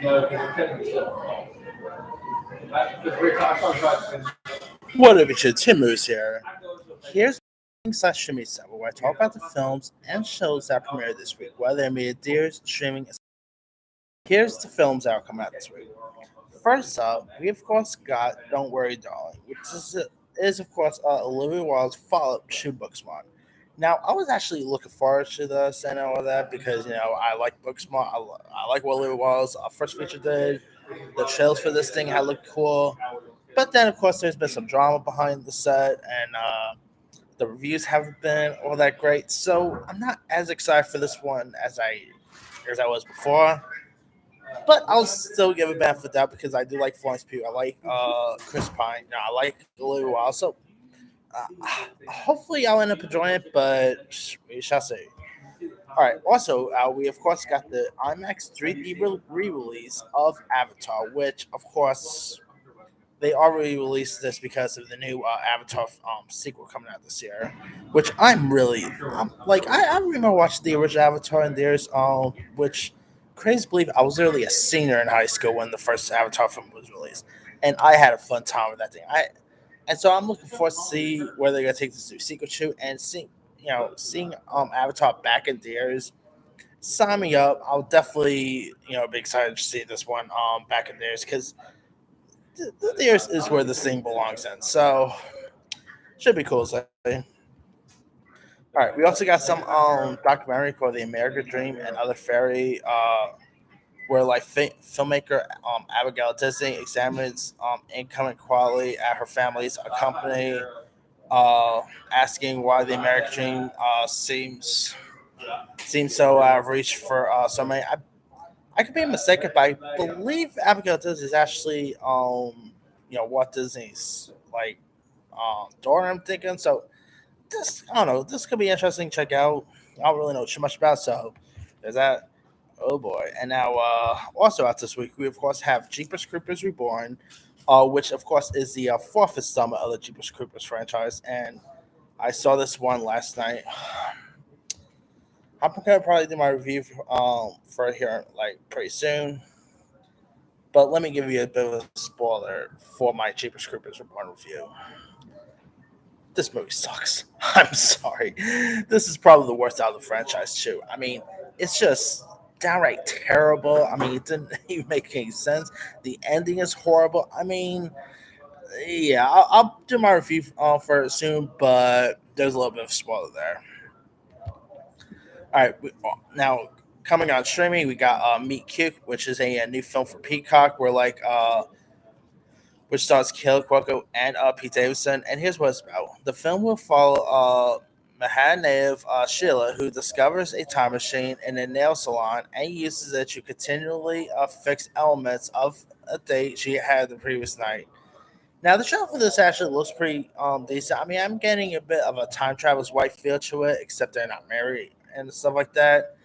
What up, it's your Tim Moose here. Here's streaming stuff where I talk about the films and shows that premiered this week, whether it be theaters, streaming. Here's the films that are coming out this week. First up, we of course got Don't Worry, Darling, which is of course Olivia Wilde's follow-up to Booksmart. Now, I was actually looking forward to this and all of that because I like Booksmart. I like what Olivia Wilde's first feature did. The trails for this thing had looked cool. But then, of course, there's been some drama behind the set, and the reviews haven't been all that great. So I'm not as excited for this one as I was before. But I'll still give it benefit of the doubt because I do like Florence Pugh. I like Chris Pine. No, I like Olivia Wilde. So hopefully I'll end up enjoying it, but we shall see. All right. Also, we of course got the IMAX 3D re-release of Avatar, which of course they already released this because of the new Avatar sequel coming out this year, which I'm like I remember watching the original Avatar and there's which crazy to believe I was literally a senior in high school when the first Avatar film was released, and I had a fun time with that thing. And so I'm looking forward to see where they're gonna take this new sequel to and seeing Avatar back in theaters. Sign me up. I'll definitely be excited to see this one back in theaters because the theaters is where this thing belongs in. So should be cool. So. All right, we also got some documentary called "The American Dream" and other fairy, where like filmmaker Abigail Disney examines income inequality at her family's company, asking why the American Dream seems so out of reach for so many. I could be mistaken, but I believe Abigail Disney is actually Walt Disney's like daughter. I'm thinking so. This I don't know. This could be interesting. To check out. I don't really know too much about. So there's that. Oh boy! And now, also out this week, we of course have Jeepers Creepers Reborn, which of course is the fourth installment of the Jeepers Creepers franchise. And I saw this one last night. I'm gonna probably do my review for here like pretty soon. But let me give you a bit of a spoiler for my Jeepers Creepers Reborn review. This movie sucks. I'm sorry. This is probably the worst out of the franchise too. I mean, it's just downright terrible. I mean, it didn't even make any sense. The ending is horrible. I mean, yeah, I'll do my review for it soon, but there's a little bit of spoiler there. All right, now coming on streaming, we got Meet Cute, which is a new film for Peacock. Where which stars Kayla Cuoco and Pete Davidson. And here's what it's about: the film will follow Manhattan native Sheila, who discovers a time machine in a nail salon and uses it to continually fix elements of a date she had the previous night. Now, the show for this actually looks pretty decent. I mean, I'm getting a bit of a time traveler's wife feel to it, except they're not married and stuff like that.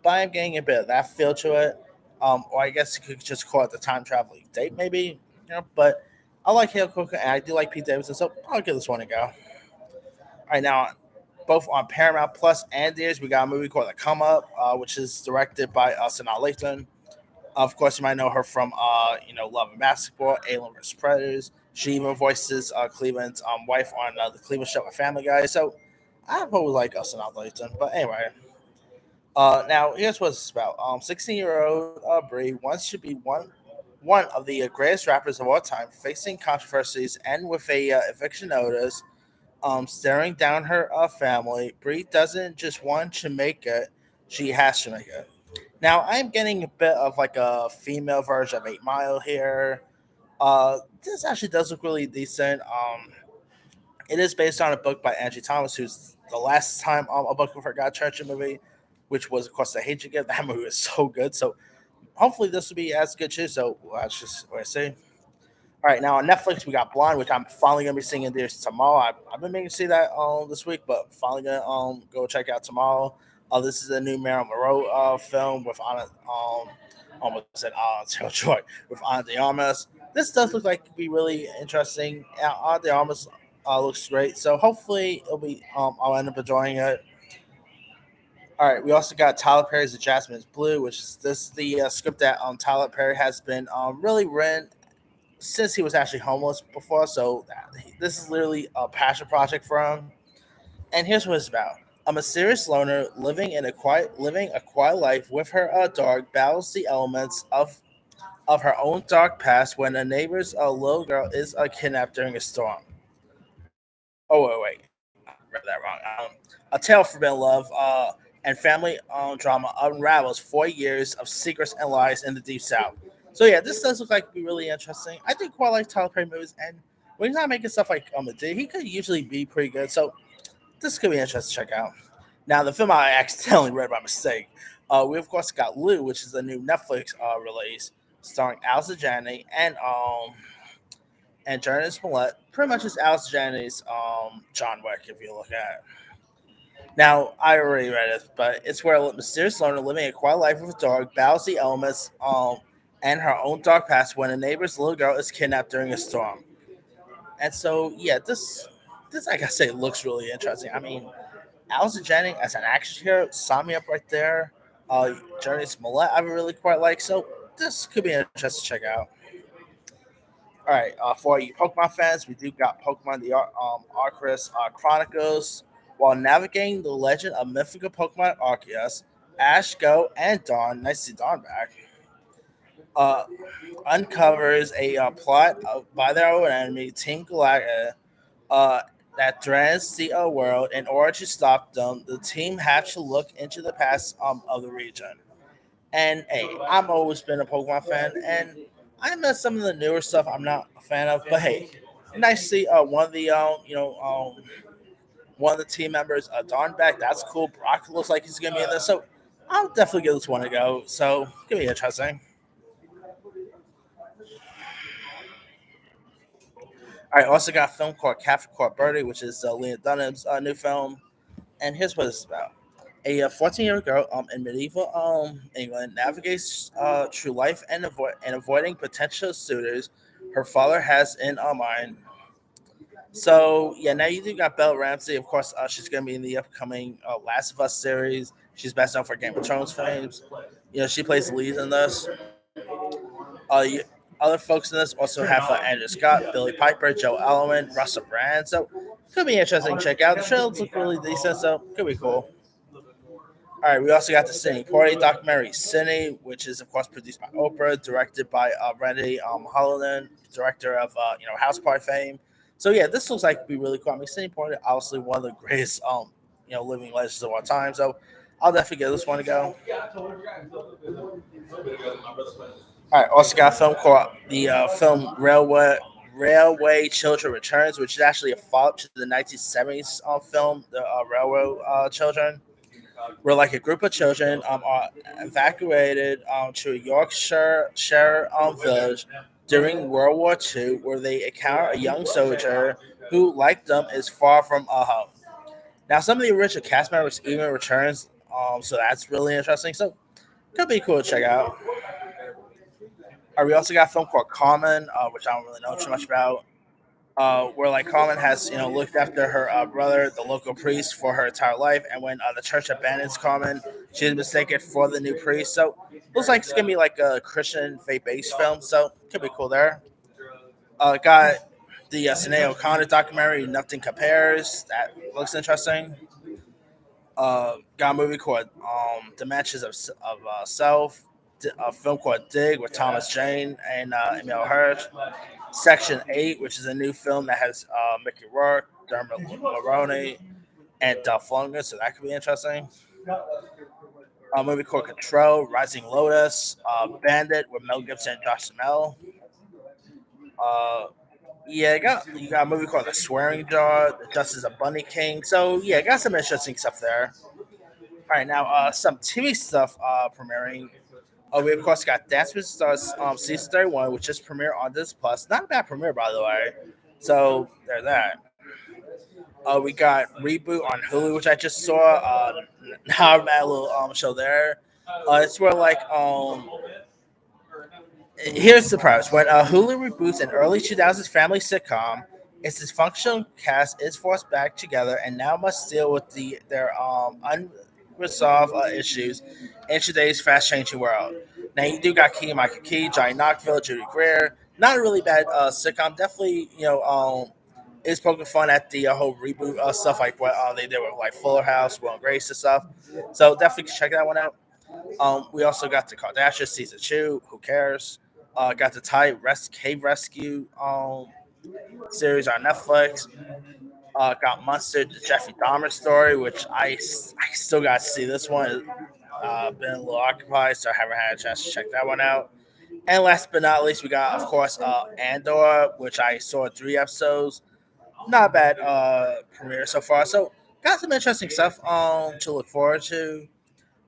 But I'm getting a bit of that feel to it. Or I guess you could just call it the time traveling date, maybe. But I like Hale Cook and I do like Pete Davidson, so I'll give this one a go. All right, now both on Paramount Plus and Dears, we got a movie called The Come Up, which is directed by Sanaa Lathan. Of course, you might know her from Love and Basketball, Alien vs Predators. She even voices Cleveland's wife on the Cleveland Show with Family Guy. So I've always liked Sanaa Lathan. But anyway, now here's what it's about. 16-year-old Bree wants to be one of the greatest rappers of all time, facing controversies and with a eviction notice staring down her family. Bree doesn't just want to make it; she has to make it. Now I'm getting a bit of like a female version of Eight Mile here. This actually does look really decent. It is based on a book by Angie Thomas, who's the last time a book of her got turned into a movie, which was of course The Hate You Give. That movie is so good. So hopefully this will be as good too. So that's just what I say. All right, now on Netflix we got Blonde, which I'm finally gonna be seeing in theaters tomorrow. I've been meaning to see that this week, but finally gonna go check out tomorrow. This is a new Marilyn Monroe film with Anna almost said Taylor Joy with Anna de Armas. This does look like it could be really interesting. Anna de Armas looks great, so hopefully it'll be I'll end up enjoying it. All right, we also got Tyler Perry's The Jasmine is Blue, which is the script that Tyler Perry has been really written since he was actually homeless before. So this is literally a passion project for him. And here's what it's about: a mysterious loner living a quiet life with her dog battles the elements of her own dark past when a neighbor's little girl is kidnapped during a storm. Oh wait, I read that wrong. A tale of forbidden love and family drama unravels 4 years of secrets and lies in the deep south. So yeah, this does look like it'd be really interesting. I think quite like Tyler Perry movies, and when he's not making stuff like he could usually be pretty good. So this could be interesting to check out. Now, the film I accidentally read by mistake. We of course got Lou, which is a new Netflix release starring Alice Janney and Jordan Smollett. Pretty much it's Alice Janney's John Wick, if you look at it. Now, I already read it, but it's where a mysterious loner living a quiet life with a dog battles the elements and her own dark past when a neighbor's little girl is kidnapped during a storm. And so, yeah, this like I say looks really interesting. I mean, Allison Jennings as an action hero, sign me up right there. Journey Smollett, I really quite like. So this could be interesting to check out. All right, for you Pokemon fans, we do got Pokemon the Arceus Chronicles. While navigating the legend of mythical Pokemon Arceus, Ash, Go, and Dawn, nice to see Dawn back, uh, uncovers a plot by their own enemy, Team Galactica, uh, that threatens the world. In order to stop them, the team have to look into the past of the region. And hey, I've always been a Pokemon fan, and I know some of the newer stuff I'm not a fan of. But hey, nice to see one of the team members, Don back. That's cool. Brock looks like he's gonna be in this, so I'll definitely give this one a go. So it's gonna be interesting. I also got a film called Captain Court Birdie, which is Lena Dunham's new film. And here's what it's about. A 14-year-old girl in medieval England navigates through life and avoiding potential suitors her father has in mind. So yeah, now you do got Belle Ramsey. Of course, she's going to be in the upcoming Last of Us series. She's best known for Game of Thrones fames. She plays the lead in this. Other folks in this also have Andrew Scott, Billy Piper, Joe Allen, Russell Brand. So could be interesting to check out. The trailers look really decent, so could be cool. All right, we also got the Sydney Poitier documentary, Sydney, which is of course produced by Oprah, directed by Randy Holland, director of House Party fame. So yeah, this looks like it'd be really cool. I mean, Sydney Poitier, obviously one of the greatest living legends of all time. So I'll definitely give this one a go. All right, also got a film called the film Railway Children Returns, which is actually a follow up to the 1970s film, the Railroad Children, where like a group of children are evacuated to a Yorkshire village during World War II, where they encounter a young soldier who, like them, is far from home. Now, some of the original cast members even returns, so that's really interesting. So, could be cool to check out. We also got a film called Common, which I don't really know too much about. Where like Carmen has looked after her brother, the local priest, for her entire life, and when the church abandons Carmen, she's mistaken for the new priest. So looks like it's gonna be like a Christian faith-based film, so could be cool there. Got the Sinead O'Connor documentary, Nothing Compares. That looks interesting. Got a movie called Dimensions of Self. A film called Dig with Thomas Jane and Emil Hirsch. Section 8, which is a new film that has Mickey Rourke, Dermot Mulroney, and Dolph Lundgren, so that could be interesting. A movie called Control, Rising Lotus, Bandit with Mel Gibson and Josh Duhamel. Uh, yeah, you got a movie called The Swearing Jar, The Justice of Bunny King. So yeah, got some interesting stuff there. All right, now some TV stuff premiering. We of course got Dance with Stars season 31, which just premiered on this plus. Not a bad premiere, by the way. So there's that. We got Reboot on Hulu, which I just saw. Now I'm at a little show there. It's where like here's the premise: when Hulu reboots an early 2000s family sitcom, its dysfunctional cast is forced back together and now must deal with their resolve issues in today's fast-changing world. Now you do got Key Michael Key, Johnny Knoxville, Judy Greer. Not a really bad sitcom. Definitely, it's poking fun at the whole reboot stuff like what they did with like Fuller House, Will and Grace and stuff. So definitely check that one out. We also got the Kardashians season 2. Who cares? Got the Cave Rescue series on Netflix. Got Mustard, the Jeffrey Dahmer story, which I still got to see this one. Been a little occupied, so I haven't had a chance to check that one out. And last but not least, we got, of course, Andor, which I saw 3 episodes. Not a bad premiere so far. So, got some interesting stuff to look forward to.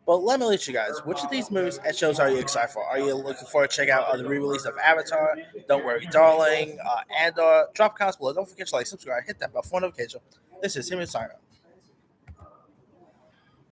But let me let you guys. Which of these movies and shows are you excited for? Are you looking forward to check out the re-release of Avatar? Don't Worry, Darling, Andor? Drop comments below. Don't forget to like, subscribe, hit that bell for notification. This is Him signing.